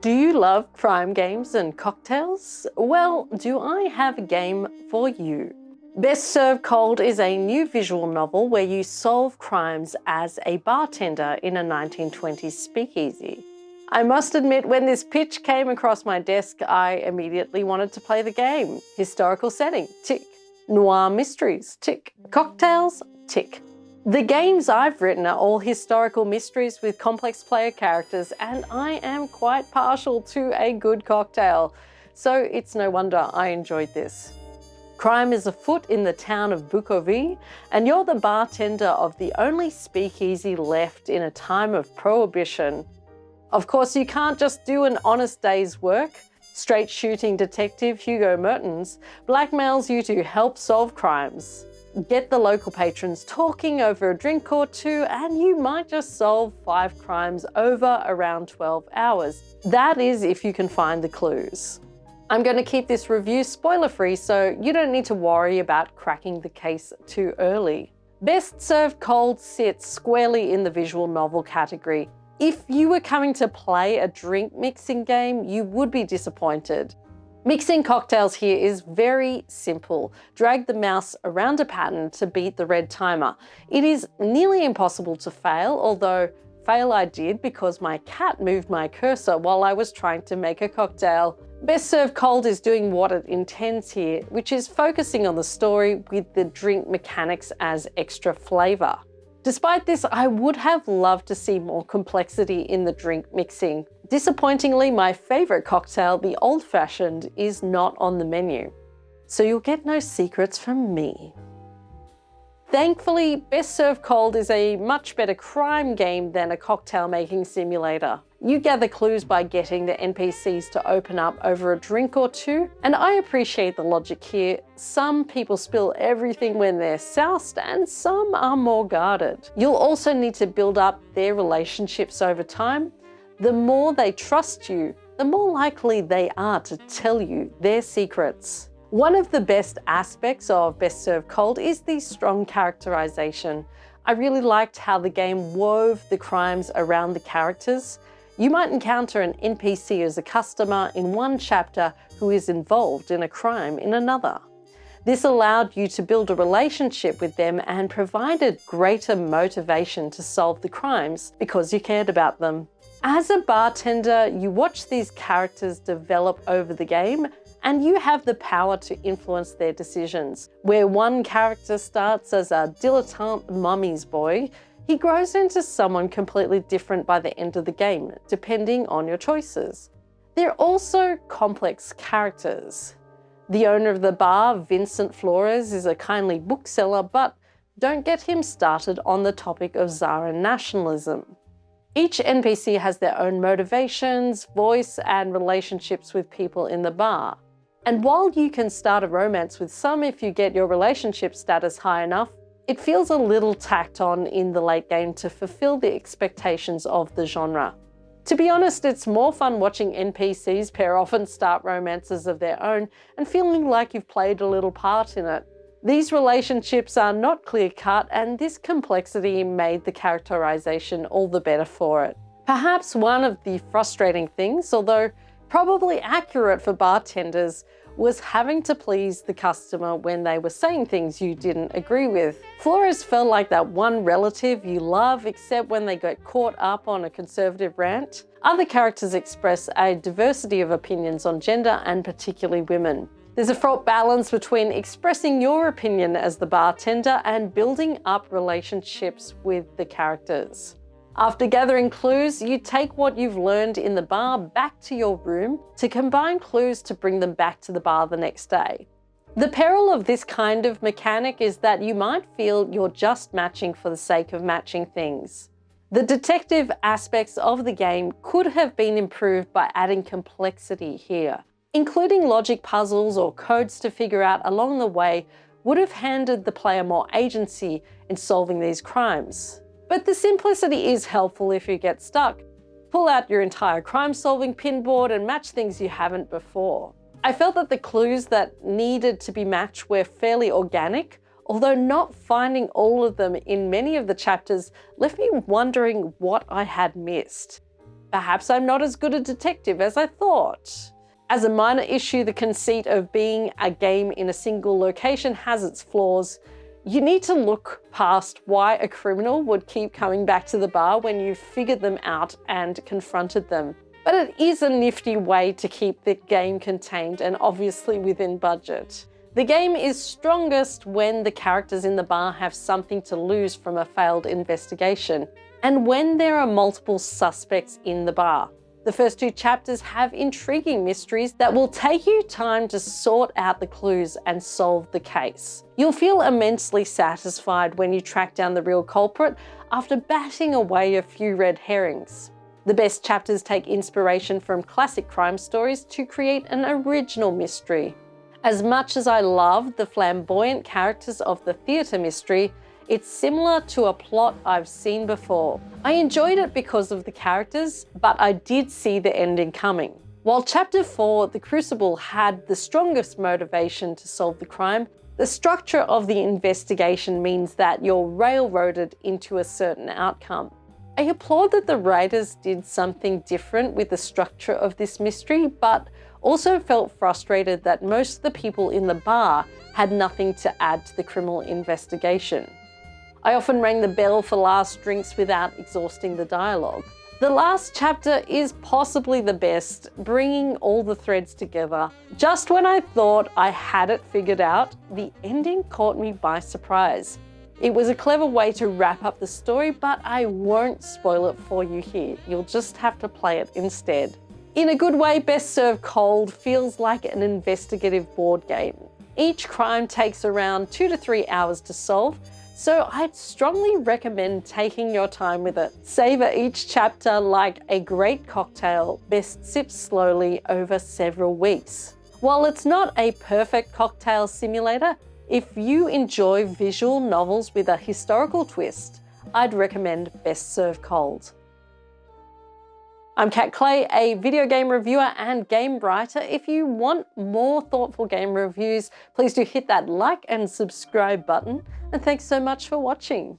Do you love crime games and cocktails? Well, do I have a game for you? Best Served Cold is a new visual novel where you solve crimes as a bartender in a 1920s speakeasy. I must admit, when this pitch came across my desk, I immediately wanted to play the game. Historical setting, tick. Noir mysteries, tick. Cocktails, tick. The games I've written are all historical mysteries with complex player characters, and I am quite partial to a good cocktail, so it's no wonder I enjoyed this. Crime is afoot in the town of Bukovi, and you're the bartender of the only speakeasy left in a time of prohibition. Of course, you can't just do an honest day's work. Straight-shooting detective Hugo Mertens blackmails you to help solve crimes. Get the local patrons talking over a drink or two, and you might just solve 5 crimes over around 12 hours. That is if you can find the clues. I'm going to keep this review spoiler-free, so you don't need to worry about cracking the case too early. Best Served Cold sits squarely in the visual novel category. If you were coming to play a drink mixing game, you would be disappointed. Mixing cocktails here is very simple. Drag the mouse around a pattern to beat the red timer. It is nearly impossible to fail, although fail I did because my cat moved my cursor while I was trying to make a cocktail. Best Served Cold is doing what it intends here, which is focusing on the story with the drink mechanics as extra flavor. Despite this, I would have loved to see more complexity in the drink mixing. Disappointingly, my favorite cocktail, the Old Fashioned, is not on the menu. So you'll get no secrets from me. Thankfully, Best Served Cold is a much better crime game than a cocktail making simulator. You gather clues by getting the NPCs to open up over a drink or two, and I appreciate the logic here. Some people spill everything when they're soused, and some are more guarded. You'll also need to build up their relationships over time. The more they trust you, the more likely they are to tell you their secrets. One of the best aspects of Best Served Cold is the strong characterization. I really liked how the game wove the crimes around the characters. You might encounter an NPC as a customer in one chapter who is involved in a crime in another. This allowed you to build a relationship with them and provided greater motivation to solve the crimes because you cared about them. As a bartender, you watch these characters develop over the game, and you have the power to influence their decisions. Where one character starts as a dilettante mummy's boy, he grows into someone completely different by the end of the game, depending on your choices. They're also complex characters. The owner of the bar, Vincent Flores, is a kindly bookseller, but don't get him started on the topic of Zara nationalism. Each NPC has their own motivations, voice, and relationships with people in the bar. And while you can start a romance with some if you get your relationship status high enough, it feels a little tacked on in the late game to fulfill the expectations of the genre. To be honest, it's more fun watching NPCs pair off and start romances of their own and feeling like you've played a little part in it. These relationships are not clear-cut, and this complexity made the characterization all the better for it. Perhaps one of the frustrating things, although probably accurate for bartenders, was having to please the customer when they were saying things you didn't agree with. Flores felt like that one relative you love, except when they got caught up on a conservative rant. Other characters express a diversity of opinions on gender, and particularly women. There's a fraught balance between expressing your opinion as the bartender and building up relationships with the characters. After gathering clues, you take what you've learned in the bar back to your room to combine clues to bring them back to the bar the next day. The peril of this kind of mechanic is that you might feel you're just matching for the sake of matching things. The detective aspects of the game could have been improved by adding complexity here. Including logic puzzles or codes to figure out along the way would have handed the player more agency in solving these crimes. But the simplicity is helpful if you get stuck. Pull out your entire crime-solving pinboard and match things you haven't before. I felt that the clues that needed to be matched were fairly organic, although not finding all of them in many of the chapters left me wondering what I had missed. Perhaps I'm not as good a detective as I thought. As a minor issue, the conceit of being a game in a single location has its flaws. You need to look past why a criminal would keep coming back to the bar when you've figured them out and confronted them. But it is a nifty way to keep the game contained and obviously within budget. The game is strongest when the characters in the bar have something to lose from a failed investigation, and when there are multiple suspects in the bar. The first 2 chapters have intriguing mysteries that will take you time to sort out the clues and solve the case. You'll feel immensely satisfied when you track down the real culprit after batting away a few red herrings. The best chapters take inspiration from classic crime stories to create an original mystery. As much as I love the flamboyant characters of the theatre mystery, it's similar to a plot I've seen before. I enjoyed it because of the characters, but I did see the ending coming. While Chapter 4, The Crucible, had the strongest motivation to solve the crime, the structure of the investigation means that you're railroaded into a certain outcome. I applaud that the writers did something different with the structure of this mystery, but also felt frustrated that most of the people in the bar had nothing to add to the criminal investigation. I often rang the bell for last drinks without exhausting the dialogue. The last chapter is possibly the best, bringing all the threads together. Just when I thought I had it figured out, the ending caught me by surprise. It was a clever way to wrap up the story, but I won't spoil it for you here. You'll just have to play it instead. In a good way, Best Served Cold feels like an investigative board game. Each crime takes around 2 to 3 hours to solve, so I'd strongly recommend taking your time with it. Savor each chapter like a great cocktail, best sipped slowly over several weeks. While it's not a perfect cocktail simulator, if you enjoy visual novels with a historical twist, I'd recommend Best Served Cold. I'm Kat Clay, a video game reviewer and game writer. If you want more thoughtful game reviews, please do hit that like and subscribe button. And thanks so much for watching.